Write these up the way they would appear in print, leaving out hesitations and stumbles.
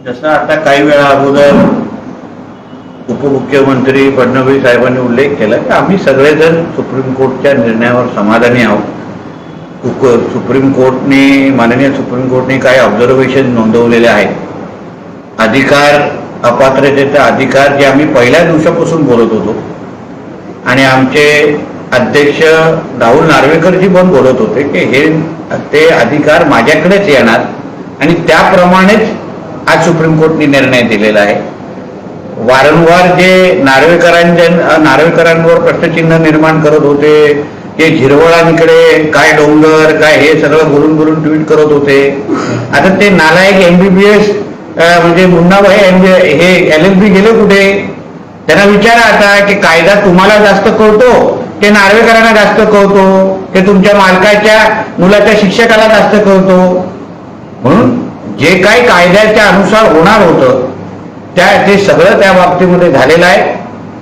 जसं आता काही वेळा अगोदर उपमुख्यमंत्री फडणवीस साहेबांनी उल्लेख केला की आम्ही सगळेजण सुप्रीम कोर्टच्या निर्णयावर समाधानी आहोत. सुप्रीम कोर्टने माननीय सुप्रीम कोर्टने काही ऑब्झर्वेशन नोंदवलेले आहेत. अधिकार अपात्रतेचा अधिकार जे आम्ही पहिल्या दिवसापासून बोलत होतो आणि आमचे अध्यक्ष राहुल नार्वेकरजी पण बोलत होते की हे ते अधिकार माझ्याकडेच येणार आणि त्याप्रमाणेच आज सुप्रीम कोर्टने निर्णय दिलेला आहे. वारंवार जे नार्वेकरांवर प्रश्नचिन्ह निर्माण करत होते, जे झिरवळांकडे काय डोंगर काय हे सगळं बोलून ट्विट करत होते. आता ते नालायक MBBS म्हणजे मुन्नाभाई हे LLB गेले कुठे? त्यांना विचारा आता की कायदा तुम्हाला जास्त कळतो ते नार्वेकरांना जास्त कळतो ते तुमच्या मालकाच्या मुलाच्या शिक्षकाला जास्त कळतो. म्हणून जे काही कायद्याच्या अनुसार होणार होतं ते सगळं त्या बाबतीमध्ये झालेलं आहे.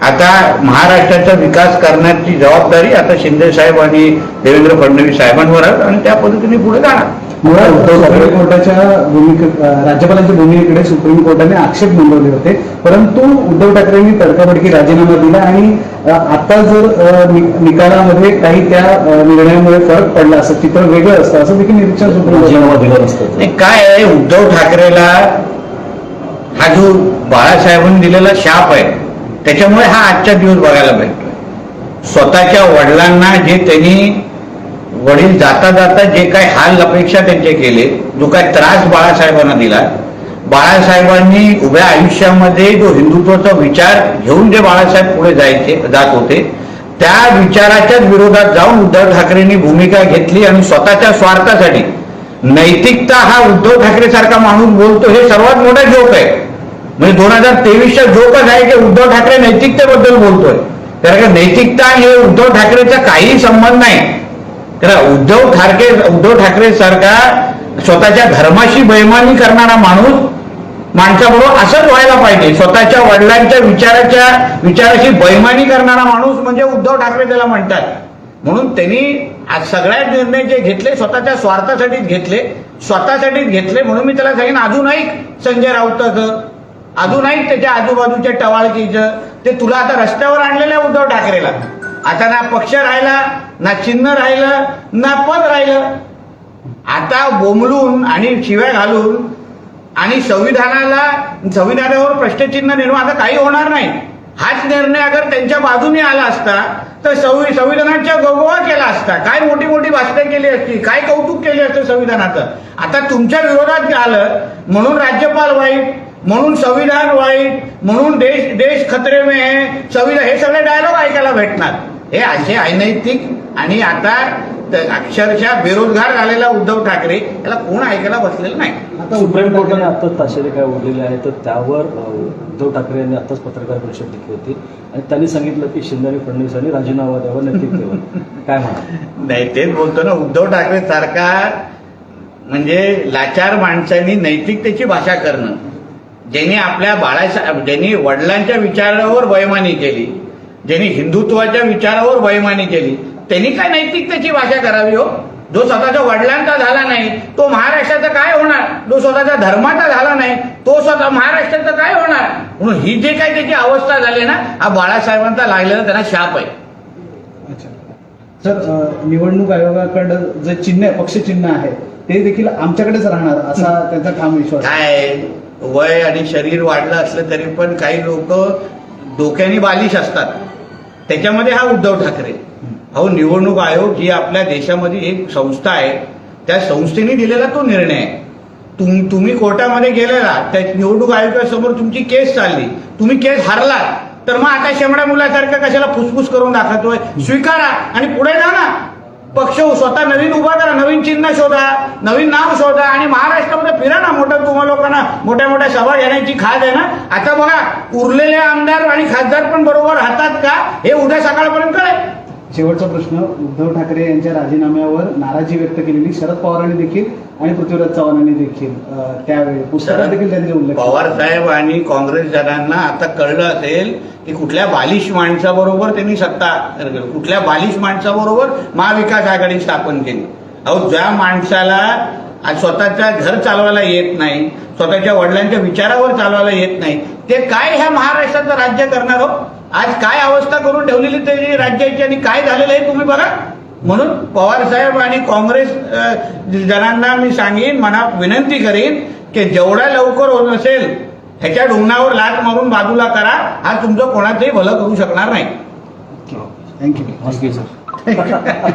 आता महाराष्ट्राचा विकास करण्याची जबाबदारी आता शिंदे साहेब आणि देवेंद्र फडणवीस साहेबांवर आहे आणि त्या पद्धतीने पुढे जाणार. मुळात सुप्रीम कोर्टाच्या राज्यपालांच्या भूमिकेकडे सुप्रीम कोर्टाने आक्षेप नोंदवले होते, परंतु उद्धव ठाकरेंनी तडकाफडकी राजीनामा दिला आणि आता जर निकालामध्ये काही त्या निर्णयामुळे फरक पडला असं चित्र वेगळं असतं असं देखील निरीक्षण सुप्रीम कोर्टाने दिलं असतं. काय आहे, उद्धव ठाकरेला हा जो बाळासाहेबांनी दिलेला शाप आहे त्याच्यामुळे हा आजचा दिवस बघायला भेटतोय. स्वतःच्या वडिलांना जे त्यांनी वडील जाता जाता जे काही हाल अपेक्षा त्यांचे केले, जो काही त्रास बाळासाहेबांना दिला, बाळासाहेबांनी उभ्या आयुष्यामध्ये जो हिंदुत्वाचा विचार घेऊन जे बाळासाहेब पुढे जात होते त्या विचाराच्याच विरोधात जाऊन उद्धव ठाकरेंनी भूमिका घेतली आणि स्वतःच्या स्वार्थासाठी नैतिकता हा उद्धव ठाकरे सारखा माणूस बोलतो हे सर्वात मोठा जोक आहे. म्हणजे 2023चा जोकच आहे की उद्धव ठाकरे नैतिकतेबद्दल बोलतोय. कारण नैतिकता हे उद्धव ठाकरेचा काही संबंध नाही. कारण उद्धव ठाकरे सारखा स्वतःच्या धर्माशी बैमानी करणारा माणसाबरोबर असंच व्हायला पाहिजे. स्वतःच्या वडिलांच्या विचाराशी बैमानी करणारा माणूस म्हणजे उद्धव ठाकरे त्याला म्हणतात. म्हणून त्यांनी आज सगळ्या निर्णय जे घेतले स्वतःच्या स्वार्थासाठीच घेतले. म्हणून मी त्याला सांगेन अजून ऐक संजय राऊताचं, अजून ऐक त्याच्या आजूबाजूच्या टवाळकीचं. ते तुला आता रस्त्यावर आणलेलं आहे उद्धव ठाकरेला. आता ना पक्ष राहिला, ना चिन्ह राहिलं, ना पद राहिलं. आता बोंबलून आणि शिव्या घालून आणि संविधानावर प्रश्नचिन्ह निर्माण आता काही होणार नाही. हाच निर्णय अगर त्यांच्या बाजूने आला असता तर संविधानाचा गोगोळा केला असता, काय मोठी मोठी भाषणं केली असती, काय कौतुक केले असते संविधानाचं. आता तुमच्या विरोधात आलं म्हणून राज्यपाल वाईट, म्हणून संविधान वाईट, म्हणून देश खतरे में है, संविधान, हे सगळे डायलॉग ऐकायला भेटणार. हे असे अनैतिक आणि आता अक्षरशः बेरोजगार झालेला उद्धव ठाकरे याला कोण ऐकायला बसलेलं नाही. आता सुप्रीम कोर्टाने आताच ताशेरे काय ओढलेले आहे तर त्यावर उद्धव ठाकरे यांनी आताच पत्रकार परिषद घेतली होती आणि त्यांनी सांगितलं की शिंदे आणि फडणवीसांनी राजीनामा द्यावा नैतिकतेवर. काय म्हणा नाही, तेच बोलतो ना, उद्धव ठाकरे सारखा म्हणजे लाचार माणसांनी नैतिकतेची भाषा करणं, ज्यांनी वडिलांच्या विचारावर बैमानी केली, ज्यांनी हिंदुत्वाच्या विचारावर बैमानी केली, त्यांनी काय नैतिकतेची भाषा करावी हो? जो स्वतःच्या वडिलांचा झाला नाही तो महाराष्ट्राचा काय होणार? जो स्वतःच्या धर्माचा झाला नाही तो स्वतः महाराष्ट्राचा काय होणार? म्हणून ही जे काही त्याची अवस्था झाली ना, हा बाळासाहेबांचा लागलेला त्यांना शाप आहे. सर, निवडणूक आयोगाकडे जे चिन्ह पक्ष चिन्ह आहे ते देखील आमच्याकडेच राहणार असा त्यांचा ठाम विश्वास काय. वय आणि शरीर वाढलं असलं तरी पण काही लोक डोक्याने बालिश असतात. त्याच्यामध्ये हा उद्धव ठाकरे. अहो, निवडणूक आयोग जी आपल्या देशामध्ये एक संस्था आहे त्या संस्थेने दिलेला तो निर्णय आहे. तुम्ही कोर्टामध्ये गेलेला, त्या निवडणूक आयोगासमोर तुमची केस चालली, तुम्ही केस हारला तर मग आता शेमड्या मुलासारखं कशाला फुसफुस करून दाखवतोय? स्वीकारा आणि पुढे जा ना. पक्ष स्वतः नवीन उभा करा, नवीन चिन्ह शोधा, नवीन नाव शोधा आणि महाराष्ट्रामध्ये फिरा ना. तुम्हा लोकांना मोठ्या मोठ्या सभा घेण्याची खाद आहे ना. आता बघा, उरलेले आमदार आणि खासदार पण बरोबर राहतात का हे उद्या सकाळपर्यंत कळेल. शेवटचा प्रश्न, उद्धव ठाकरे यांच्या राजीनाम्यावर नाराजी व्यक्त केलेली शरद पवारांनी देखील आणि पृथ्वीराज चव्हाणांनी देखील त्यावेळी पुस्तकात देखील त्यांचे उल्लेख. पवार साहेब आणि काँग्रेस जणांना आता कळलं असेल की कुठल्या बालिश माणसाबरोबर त्यांनी कुठल्या बालिश माणसाबरोबर महाविकास आघाडी स्थापन केली. अहो, ज्या माणसाला आज स्वतःच्या घर चालवायला येत नाही, स्वतःच्या वडिलांच्या विचारावर चालवायला येत नाही, ते काय ह्या महाराष्ट्राचं राज्य करणार हो? आज काय अवस्था करून ठेवलेली त्याची राज्याची आणि काय झालेलं आहे तुम्ही बघा. म्हणून पवार साहेब आणि काँग्रेस जणांना मी सांगेन, मना विनंती करीन की जेवढा लवकर होत नसेल ह्याच्या ढुंगणावर लाट मारून बाजूला करा. हा तुमचं कोणाचंही भलं करू शकणार नाही. Thank you sir.